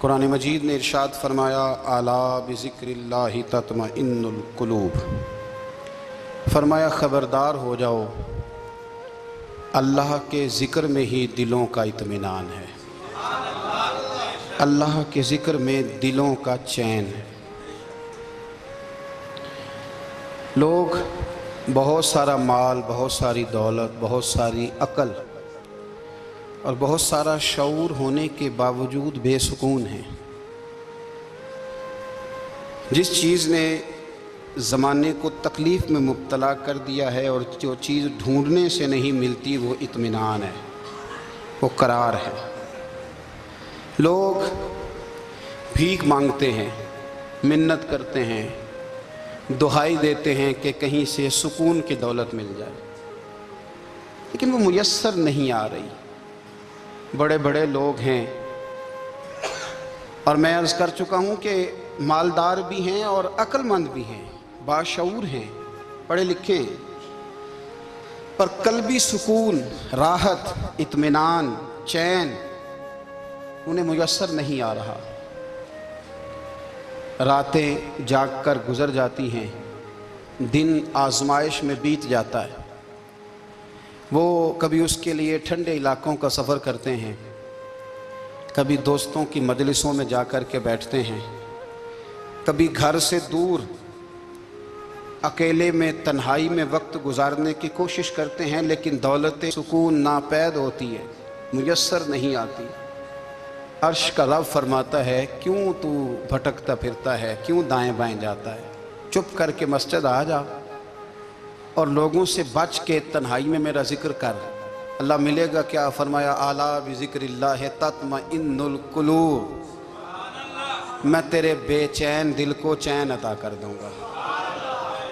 قرآن مجید نے ارشاد فرمایا الا بذکراللہ تطمئن القلوب، فرمایا خبردار ہو جاؤ، اللہ کے ذکر میں ہی دلوں کا اطمینان ہے، اللہ کے ذکر میں دلوں کا چین ہے۔ لوگ بہت سارا مال، بہت ساری دولت، بہت ساری عقل اور بہت سارا شعور ہونے کے باوجود بے سکون ہیں۔ جس چیز نے زمانے کو تکلیف میں مبتلا کر دیا ہے اور جو چیز ڈھونڈنے سے نہیں ملتی وہ اطمینان ہے، وہ قرار ہے۔ لوگ بھیک مانگتے ہیں، منت کرتے ہیں، دہائی دیتے ہیں کہ کہیں سے سکون کی دولت مل جائے، لیکن وہ میسر نہیں آ رہی۔ بڑے بڑے لوگ ہیں، اور میں عرض کر چکا ہوں کہ مالدار بھی ہیں اور عقل مند بھی ہیں، باشعور ہیں، پڑھے لکھے ہیں، پر قلبی سکون، راحت، اطمینان، چین انہیں میسر نہیں آ رہا۔ راتیں جاگ کر گزر جاتی ہیں، دن آزمائش میں بیت جاتا ہے۔ وہ کبھی اس کے لیے ٹھنڈے علاقوں کا سفر کرتے ہیں، کبھی دوستوں کی مجلسوں میں جا کر کے بیٹھتے ہیں، کبھی گھر سے دور اکیلے میں تنہائی میں وقت گزارنے کی کوشش کرتے ہیں، لیکن دولت سکون ناپید ہوتی ہے، میسر نہیں آتی۔ عرش کا رب فرماتا ہے کیوں تو بھٹکتا پھرتا ہے، کیوں دائیں بائیں جاتا ہے، چپ کر کے مسجد آ جا اور لوگوں سے بچ کے تنہائی میں میرا ذکر کر۔ اللہ ملے گا کیا؟ فرمایا اعلیٰ بذکر اللہ تطمئن القلوب، میں تیرے بے چین دل کو چین عطا کر دوں گا۔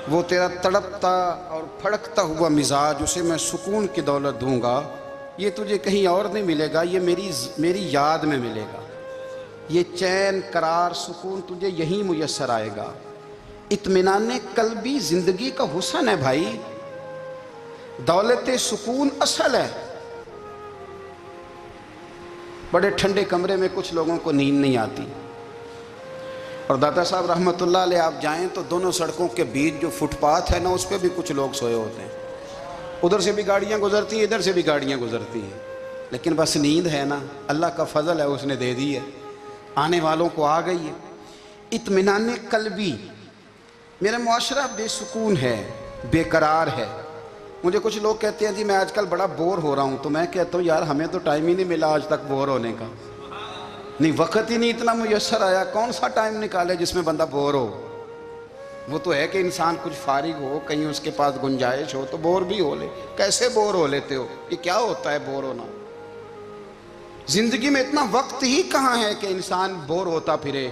وہ تیرا تڑپتا اور پھڑکتا ہوا مزاج، اسے میں سکون کی دولت دوں گا۔ یہ تجھے کہیں اور نہیں ملے گا، یہ میری یاد میں ملے گا۔ یہ چین، قرار، سکون تجھے یہیں میسر آئے گا۔ اطمینان قلبی زندگی کا حسن ہے بھائی، دولت سکون اصل ہے۔ بڑے ٹھنڈے کمرے میں کچھ لوگوں کو نیند نہیں آتی، اور داتا صاحب رحمۃ اللہ علیہ آپ جائیں تو دونوں سڑکوں کے بیچ جو فٹ پاتھ ہے نا، اس پہ بھی کچھ لوگ سوئے ہوتے ہیں۔ ادھر سے بھی گاڑیاں گزرتی ہیں، ادھر سے بھی گاڑیاں گزرتی ہیں، لیکن بس نیند ہے نا، اللہ کا فضل ہے، اس نے دے دی ہے، آنے والوں کو آ گئی ہے۔ اطمینان قلبی، میرا معاشرہ بے سکون ہے، بے قرار ہے۔ مجھے کچھ لوگ کہتے ہیں جی میں آج کل بڑا بور ہو رہا ہوں، تو میں کہتا ہوں یار ہمیں تو ٹائم ہی نہیں ملا آج تک بور ہونے کا، نہیں وقت ہی نہیں اتنا میسر آیا، کون سا ٹائم نکالے جس میں بندہ بور ہو؟ وہ تو ہے کہ انسان کچھ فارغ ہو، کہیں اس کے پاس گنجائش ہو تو بور بھی ہو لے۔ کیسے بور ہو لیتے ہو؟ یہ کیا ہوتا ہے بور ہونا؟ زندگی میں اتنا وقت ہی کہاں ہے کہ انسان بور ہوتا پھرے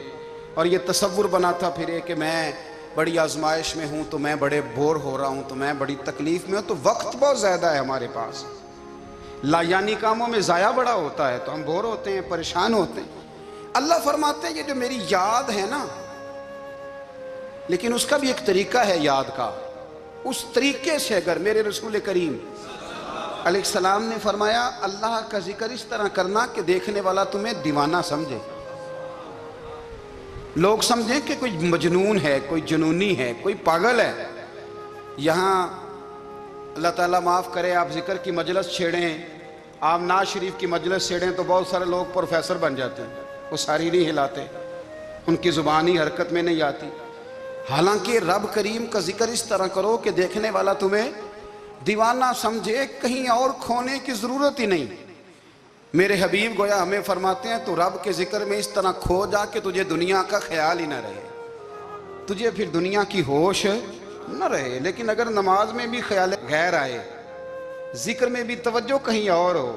اور یہ تصور بناتا پھرے کہ میں بڑی آزمائش میں ہوں تو میں بڑے بور ہو رہا ہوں، تو میں بڑی تکلیف میں ہوں۔ تو وقت بہت زیادہ ہے ہمارے پاس، لا یعنی کاموں میں ضائع بڑا ہوتا ہے، تو ہم بور ہوتے ہیں، پریشان ہوتے ہیں۔ اللہ فرماتے ہیں یہ جو میری یاد ہے نا، لیکن اس کا بھی ایک طریقہ ہے یاد کا، اس طریقے سے اگر میرے رسول کریم علیہ السلام نے فرمایا اللہ کا ذکر اس طرح کرنا کہ دیکھنے والا تمہیں دیوانہ سمجھے، لوگ سمجھیں کہ کوئی مجنون ہے، کوئی جنونی ہے، کوئی پاگل ہے۔ یہاں اللہ تعالیٰ معاف کرے، آپ ذکر کی مجلس چھیڑیں، آپ نعت شریف کی مجلس چھیڑیں تو بہت سارے لوگ پروفیسر بن جاتے ہیں، وہ ساری نہیں ہلاتے، ان کی زبان ہی حرکت میں نہیں آتی۔ حالانکہ رب کریم کا ذکر اس طرح کرو کہ دیکھنے والا تمہیں دیوانہ سمجھے، کہیں اور کھونے کی ضرورت ہی نہیں۔ میرے حبیب گویا ہمیں فرماتے ہیں تو رب کے ذکر میں اس طرح کھو جا کہ تجھے دنیا کا خیال ہی نہ رہے، تجھے پھر دنیا کی ہوش نہ رہے۔ لیکن اگر نماز میں بھی خیال غیر آئے، ذکر میں بھی توجہ کہیں اور ہو،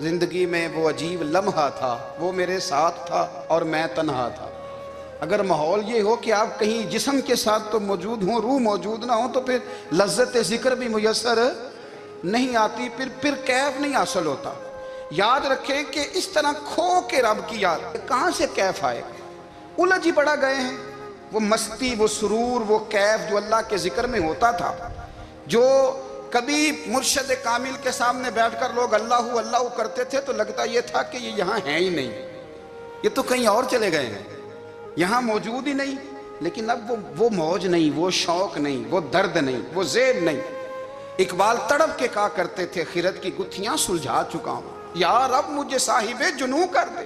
زندگی میں وہ عجیب لمحہ تھا، وہ میرے ساتھ تھا اور میں تنہا تھا۔ اگر ماحول یہ ہو کہ آپ کہیں جسم کے ساتھ تو موجود ہوں، روح موجود نہ ہو، تو پھر لذت ذکر بھی میسر نہیں آتی، پھر کیف نہیں حاصل ہوتا۔ یاد رکھیں کہ اس طرح کھو کے رب کی یاد کہاں سے کیف آئے؟ الجھ ہی پڑا گئے ہیں۔ وہ مستی، وہ سرور، وہ کیف جو اللہ کے ذکر میں ہوتا تھا، جو کبھی مرشد کامل کے سامنے بیٹھ کر لوگ اللہ اللہ کرتے تھے تو لگتا یہ تھا کہ یہ یہاں ہیں ہی نہیں، یہ تو کہیں اور چلے گئے ہیں، یہاں موجود ہی نہیں۔ لیکن اب وہ موج نہیں، وہ شوق نہیں، وہ درد نہیں، وہ ذیل نہیں۔ اقبال تڑپ کے کہا کرتے تھے خرد کی گتھیاں سلجھا چکا ہوں، یا رب مجھے صاحب جنوں کر دے۔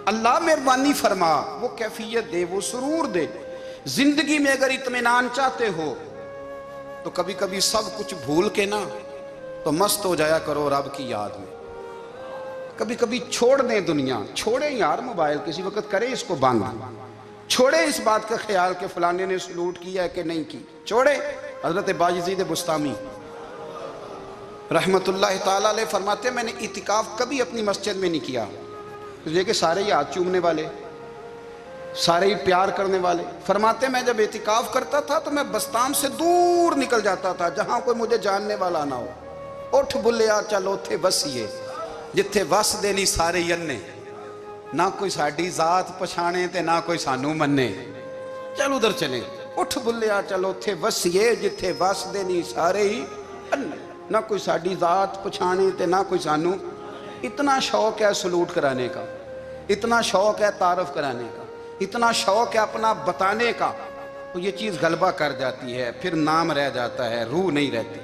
اللہ مہربانی فرما، وہ کیفیت دے، وہ سرور دے۔ زندگی میں اگر اطمینان چاہتے ہو تو کبھی کبھی سب کچھ بھول کے نا تو مست ہو جایا کرو رب کی یاد میں۔ کبھی کبھی چھوڑ دیں دنیا، چھوڑیں یار موبائل، کسی وقت کریں اس کو بند، چھوڑیں اس بات کا خیال کہ فلانے نے سلوٹ کیا ہے کہ نہیں کی، چھوڑیں۔ حضرت باجزید بستامی رحمت اللہ تعالیٰ علیہ فرماتے ہیں میں نے اعتکاف کبھی اپنی مسجد میں نہیں کیا، اس لیے کہ سارے ہی ہاتھ چومنے والے، سارے ہی پیار کرنے والے۔ فرماتے میں جب اعتکاف کرتا تھا تو میں بستان سے دور نکل جاتا تھا جہاں کوئی مجھے جاننے والا نہ ہو۔ اٹھ بلیا چل اوتھے وسیے جتھے وس دینی سارے یننے، نہ کوئی ساڈی ذات پچھانے تے نہ کوئی سانو مننے، چل ادھر چلیں۔ اٹھ بلیا چل اوتھے وسیے جتھے وس دینی سارے ہی اننے، نہ کوئی ساڈی ذات پچھانے تے نہ کوئی سانو۔ اتنا شوق ہے سلوٹ کرانے کا، اتنا شوق ہے تعارف کرانے کا، اتنا شوق ہے اپنا بتانے کا، تو یہ چیز غلبہ کر جاتی ہے، پھر نام رہ جاتا ہے، روح نہیں رہتی،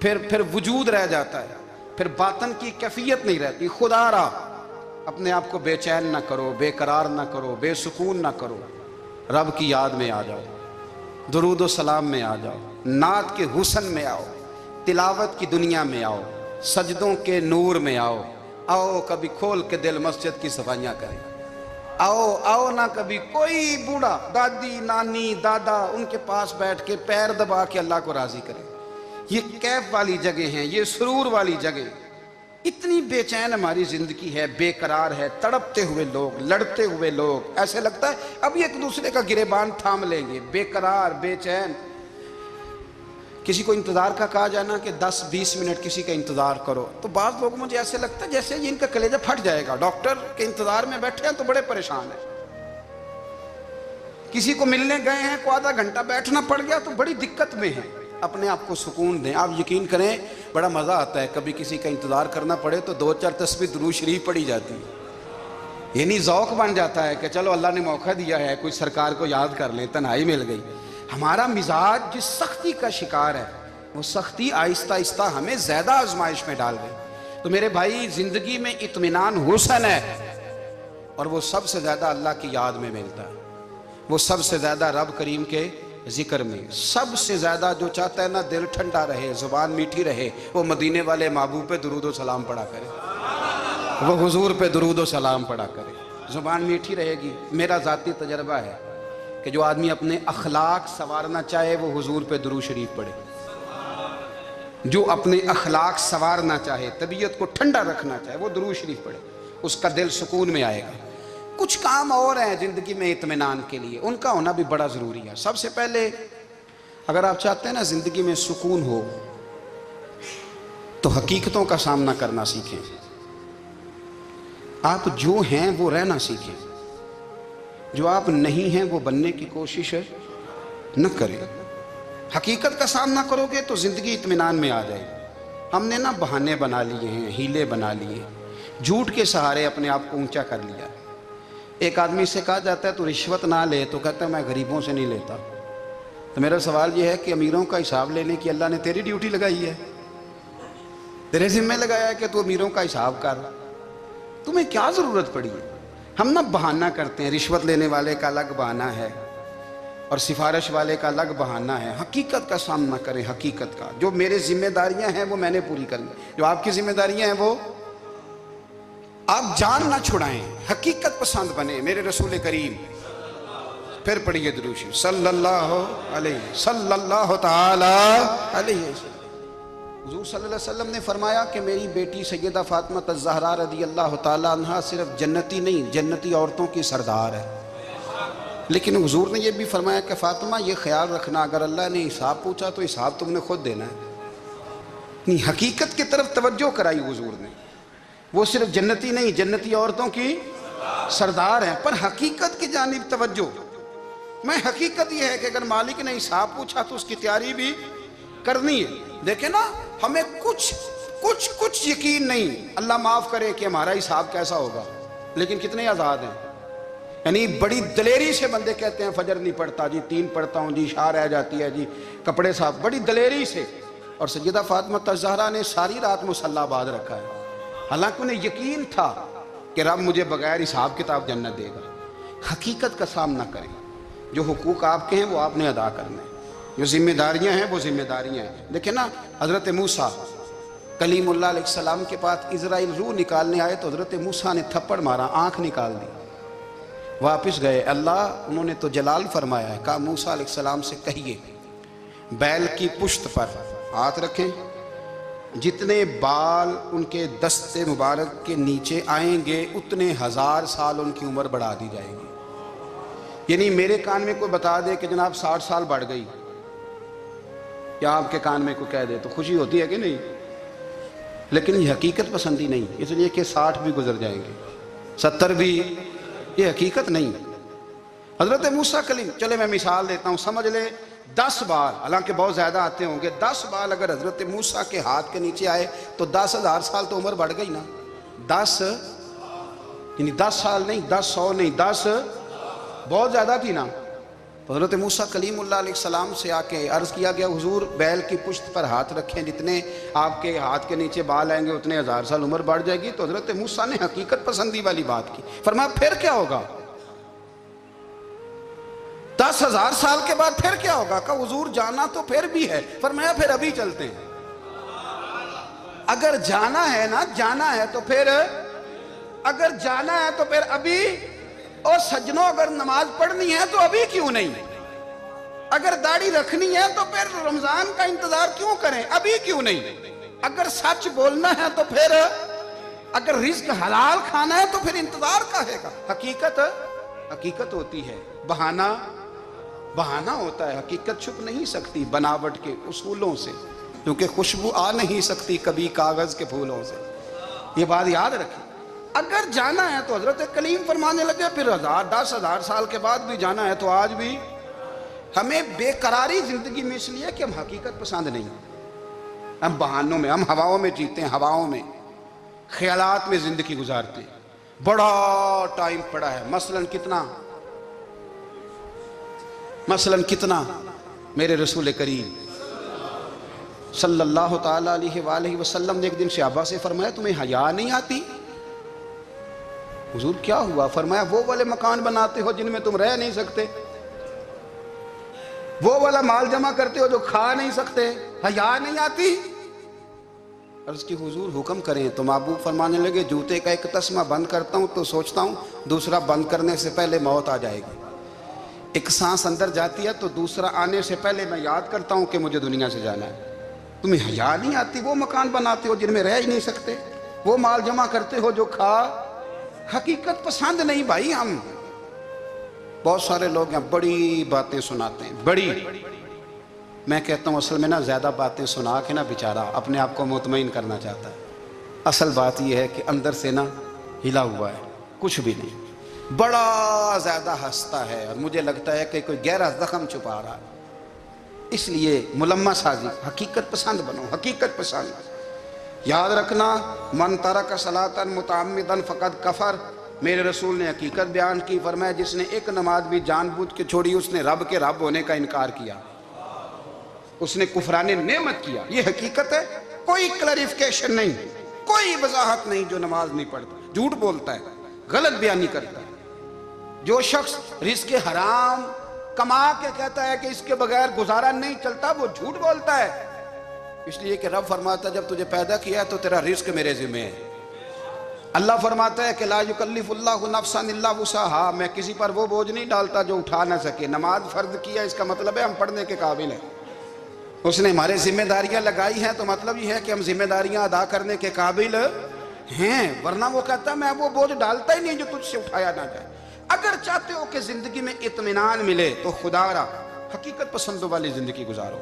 پھر وجود رہ جاتا ہے، پھر باطن کی کیفیت نہیں رہتی۔ خدا را اپنے آپ کو بے چین نہ کرو، بے قرار نہ کرو، بے سکون نہ کرو، رب کی یاد میں آ جاؤ، درود و سلام میں آ جاؤ، نعت کے حسن میں آؤ، تلاوت کی دنیا میں آؤ، سجدوں کے نور میں آؤ۔ آؤ کبھی کھول کے دل مسجد کی صفائیاں کریں، آؤ نہ کبھی کوئی بوڑھا دادی نانی دادا ان کے پاس بیٹھ کے پیر دبا کے اللہ کو راضی کریں۔ یہ کیف والی جگہ ہیں، یہ سرور والی جگہ۔ اتنی بے چین ہماری زندگی ہے، بے قرار ہے، تڑپتے ہوئے لوگ، لڑتے ہوئے لوگ، ایسے لگتا ہے اب یہ ایک دوسرے کا گریبان تھام لیں گے، بے قرار بے چین۔ کسی کو انتظار کا کہا جانا کہ 10-20 منٹ کسی کا انتظار کرو تو بعض لوگ مجھے ایسے لگتا ہے جیسے ان کا کلیجہ پھٹ جائے گا، ڈاکٹر کے انتظار میں بیٹھے ہیں تو بڑے پریشان ہیں۔ کسی کو ملنے گئے ہیں کو آدھا گھنٹہ بیٹھنا پڑ گیا تو بڑی دقت میں ہیں۔ اپنے آپ کو سکون دیں۔ آپ یقین کریں بڑا مزہ آتا ہے کبھی کسی کا انتظار کرنا پڑے تو 2-4 تسبیح درود شریف پڑھی جاتی ہے، یعنی ذوق بن جاتا ہے کہ چلو اللہ نے موقع دیا ہے کوئی سرکار کو یاد کر لیں، تنہائی مل گئی۔ ہمارا مزاج جس سختی کا شکار ہے وہ سختی آہستہ آہستہ ہمیں زیادہ آزمائش میں ڈال گئی۔ تو میرے بھائی زندگی میں اطمینان حسن ہے، اور وہ سب سے زیادہ اللہ کی یاد میں ملتا ہے، وہ سب سے زیادہ رب کریم کے ذکر میں۔ سب سے زیادہ جو چاہتا ہے نا دل ٹھنڈا رہے، زبان میٹھی رہے، وہ مدینے والے محبوب پہ درود و سلام پڑھا کرے، وہ حضور پہ درود و سلام پڑھا کرے، زبان میٹھی رہے گی۔ میرا ذاتی تجربہ ہے کہ جو آدمی اپنے اخلاق سنوارنا چاہے وہ حضور پہ درود شریف پڑھے، جو اپنے اخلاق سنوارنا چاہے، طبیعت کو ٹھنڈا رکھنا چاہے، وہ درود شریف پڑھے، اس کا دل سکون میں آئے گا۔ کچھ کام اور ہیں زندگی میں اطمینان کے لیے، ان کا ہونا بھی بڑا ضروری ہے۔ سب سے پہلے اگر آپ چاہتے ہیں نا زندگی میں سکون ہو تو حقیقتوں کا سامنا کرنا سیکھیں۔ آپ جو ہیں وہ رہنا سیکھیں، جو آپ نہیں ہیں وہ بننے کی کوشش نہ کریں۔ حقیقت کا سامنا کرو گے تو زندگی اطمینان میں آ جائے گی۔ ہم نے نا بہانے بنا لیے ہیں، ہیلے بنا لیے، جھوٹ کے سہارے اپنے آپ کو اونچا کر لیا۔ ایک آدمی سے کہا جاتا ہے تو رشوت نہ لے، تو کہتا ہے میں غریبوں سے نہیں لیتا۔ تو میرا سوال یہ ہے کہ امیروں کا حساب لینے کی اللہ نے تیری ڈیوٹی لگائی ہے، تیرے ذمہ لگایا ہے کہ تو امیروں کا حساب کر، تمہیں کیا ضرورت پڑی ہے؟ ہم نا بہانہ کرتے ہیں، رشوت لینے والے کا الگ بہانہ ہے اور سفارش والے کا الگ بہانہ ہے۔ حقیقت کا سامنا کریں، حقیقت کا۔ جو میرے ذمہ داریاں ہیں وہ میں نے پوری کرنی، جو آپ کی ذمہ داریاں ہیں وہ آپ جان نہ چھڑائیں، حقیقت پسند بنے۔ میرے رسول کریم، پھر پڑھیے درود شریف صلی اللہ تعالی علیہ وسلم۔ حضور صلی اللہ علیہ وسلم نے فرمایا کہ میری بیٹی سیدہ فاطمہ الزہرا رضی اللہ تعالی عنہا صرف جنتی نہیں، جنتی عورتوں کی سردار ہے۔ لیکن حضور نے یہ بھی فرمایا کہ فاطمہ یہ خیال رکھنا اگر اللہ نے حساب پوچھا تو حساب تم نے خود دینا ہے۔ حقیقت کی طرف توجہ کرائی حضور نے، وہ صرف جنتی نہیں، جنتی عورتوں کی سردار ہیں، پر حقیقت کی جانب توجہ۔ میں حقیقت یہ ہے کہ اگر مالک نے حساب پوچھا تو اس کی تیاری بھی کرنی ہے۔ دیکھیں نا ہمیں کچھ یقین نہیں، اللہ معاف کرے کہ ہمارا حساب کیسا ہوگا، لیکن کتنے آزاد ہیں؟ یعنی بڑی دلیری سے بندے کہتے ہیں فجر نہیں پڑھتا جی، 3 پڑھتا ہوں جی، عشاء رہ جاتی ہے جی، کپڑے صاف، بڑی دلیری سے. اور سیدہ فاطمہ الزہرا نے ساری رات مصلی باز رکھا ہے، حالانکہ انہیں یقین تھا کہ رب مجھے بغیر حساب کتاب جنت دے گا. حقیقت کا سامنا کریں. جو حقوق آپ کے ہیں وہ آپ نے ادا کرنے ہیں، جو ذمہ داریاں ہیں وہ ذمہ داریاں ہیں. دیکھیں نا، حضرت موسیٰ کلیم اللہ علیہ السلام کے پاس اسرائیل روح نکالنے آئے تو حضرت موسیٰ نے تھپڑ مارا، آنکھ نکال دی. واپس گئے، اللہ انہوں نے تو جلال فرمایا ہے، کہا موسیٰ علیہ السلام سے کہیے بیل کی پشت پر ہاتھ رکھیں، جتنے بال ان کے دست مبارک کے نیچے آئیں گے اتنے 1000 سال ان کی عمر بڑھا دی جائے گی. یعنی میرے کان میں کوئی بتا دے کہ جناب 60 سال بڑھ گئی، یا آپ کے کان میں کوئی کہہ دے تو خوشی ہوتی ہے کہ نہیں؟ لیکن یہ حقیقت پسندی نہیں، اس لیے کہ 60 بھی گزر جائیں گے، 70 بھی، یہ حقیقت نہیں. حضرت موسیٰ کلیم، چلے میں مثال دیتا ہوں، سمجھ لے 10 بال، حالانکہ بہت زیادہ آتے ہوں گے، 10 بال اگر حضرت موسیٰ کے ہاتھ کے نیچے آئے تو 10,000 سال تو عمر بڑھ گئی نا. 10 یعنی 10 سال نہیں، 10 100 نہیں، 10 بہت زیادہ تھی نا. حضرت موسیٰ کلیم اللہ علیہ السلام سے آ کے عرض کیا گیا حضور بیل کی پشت پر ہاتھ رکھیں، جتنے آپ کے ہاتھ کے نیچے بال آئیں گے اتنے 1000 سال عمر بڑھ جائے گی. تو حضرت موسیٰ نے حقیقت پسندی والی بات کی، فرمایا پھر کیا ہوگا؟ 10,000 سال کے بعد پھر کیا ہوگا؟ کہا حضور جانا تو پھر بھی ہے. فرمایا پھر ابھی چلتے ہیں. اگر جانا ہے نا، جانا ہے تو پھر، اگر جانا ہے تو پھر ابھی. اور سجنوں اگر نماز پڑھنی ہے تو ابھی کیوں نہیں؟ اگر داڑھی رکھنی ہے تو پھر رمضان کا انتظار کیوں کریں؟ ابھی کیوں نہیں؟ اگر سچ بولنا ہے تو پھر، اگر رزق حلال کھانا ہے تو پھر انتظار کا ہے گا. حقیقت ہوتی ہے، بہانہ ہوتا ہے. حقیقت چھپ نہیں سکتی بناوٹ کے اصولوں سے، کیونکہ خوشبو آ نہیں سکتی کبھی کاغذ کے پھولوں سے. یہ بات یاد رکھیں. اگر جانا ہے تو حضرت کلیم فرمانے لگے پھر 10,000 سال کے بعد بھی جانا ہے تو آج بھی. ہمیں بے قراری زندگی میں اس لیے کہ ہم حقیقت پسند نہیں، ہم بہانوں میں، ہم ہواؤں میں جیتے ہیں، ہواؤں میں، خیالات میں زندگی گزارتے ہیں. بڑا ٹائم پڑا ہے. مثلاً کتنا میرے رسول کریم صلی اللہ تعالیٰ علیہ وآلہ وسلم نے ایک دن صحابہ سے فرمایا تمہیں حیا نہیں آتی؟ حضور کیا ہوا؟ فرمایا وہ والے مکان بناتے ہو جن میں تم رہ نہیں سکتے، وہ والا مال جمع کرتے ہو جو کھا نہیں سکتے، حیا نہیں آتی؟ عرض کی حضور حکم کریں. تو محبوب فرمانے لگے جوتے کا ایک تسمہ بند کرتا ہوں تو سوچتا ہوں دوسرا بند کرنے سے پہلے موت آ جائے گی. ایک سانس اندر جاتی ہے تو دوسرا آنے سے پہلے میں یاد کرتا ہوں کہ مجھے دنیا سے جانا ہے. تمہیں حیا نہیں آتی؟ وہ مکان بناتے ہو جن میں رہ ہی نہیں سکتے، وہ مال جمع کرتے ہو جو کھا. حقیقت پسند نہیں بھائی. ہم بہت سارے لوگ ہیں بڑی باتیں سناتے ہیں، بڑی، میں کہتا ہوں اصل میں نا زیادہ باتیں سنا کے نا بیچارہ اپنے آپ کو مطمئن کرنا چاہتا ہے. اصل بات یہ ہے کہ اندر سے نا ہلا ہوا ہے، کچھ بھی نہیں، بڑا زیادہ ہنستا ہے اور مجھے لگتا ہے کہ کوئی گہرا زخم چھپا رہا ہے. اس لیے ملمہ سازی. حقیقت پسند بنو، حقیقت پسند. یاد رکھنا من ترک صلاۃ متعمدا فقد کفر. میرے رسول نے حقیقت بیان کی، فرمایا جس نے ایک نماز بھی جان بوجھ کے چھوڑی اس نے رب کے رب ہونے کا انکار کیا، اس نے کفران نعمت کیا. یہ حقیقت ہے، کوئی کلیریفیکیشن نہیں، کوئی وضاحت نہیں. جو نماز نہیں پڑھتا جھوٹ بولتا ہے، غلط بیانی کرتا ہے. جو شخص رزق حرام کما کے کہتا ہے کہ اس کے بغیر گزارا نہیں چلتا، وہ جھوٹ بولتا ہے. اس لیے کہ رب فرماتا ہے جب تجھے پیدا کیا ہے تو تیرا رزق میرے ذمہ ہے. اللہ فرماتا ہے کہ لا یکلف اللہ نفسا الا وسعها، میں کسی پر وہ بوجھ نہیں ڈالتا جو اٹھا نہ سکے. نماز فرض کیا اس کا مطلب ہے ہم پڑھنے کے قابل ہیں. اس نے ہمارے ذمہ داریاں لگائی ہیں تو مطلب یہ ہے کہ ہم ذمہ داریاں ادا کرنے کے قابل ہیں. ورنہ وہ کہتا ہے میں وہ بوجھ ڈالتا ہی نہیں جو تجھ سے اٹھایا نہ جائے. اگر چاہتے ہو کہ زندگی میں اطمینان ملے تو خدا را حقیقت پسندوں والی زندگی گزارو.